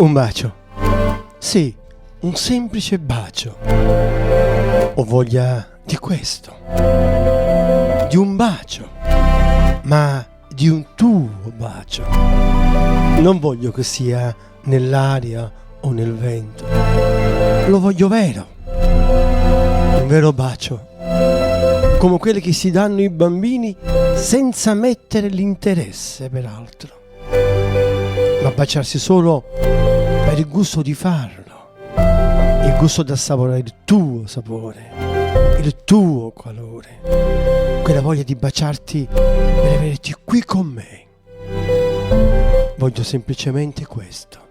Un bacio. Sì, un semplice bacio. Ho voglia di questo. Di un bacio. Ma di un tuo bacio. Non voglio che sia nell'aria o nel vento. Lo voglio vero. Un vero bacio. Come quelli che si danno i bambini senza mettere l'interesse per altro. Ma baciarsi solo per il gusto di farlo, il gusto di assaporare il tuo sapore, il tuo calore, quella voglia di baciarti per averti qui con me. Voglio semplicemente questo.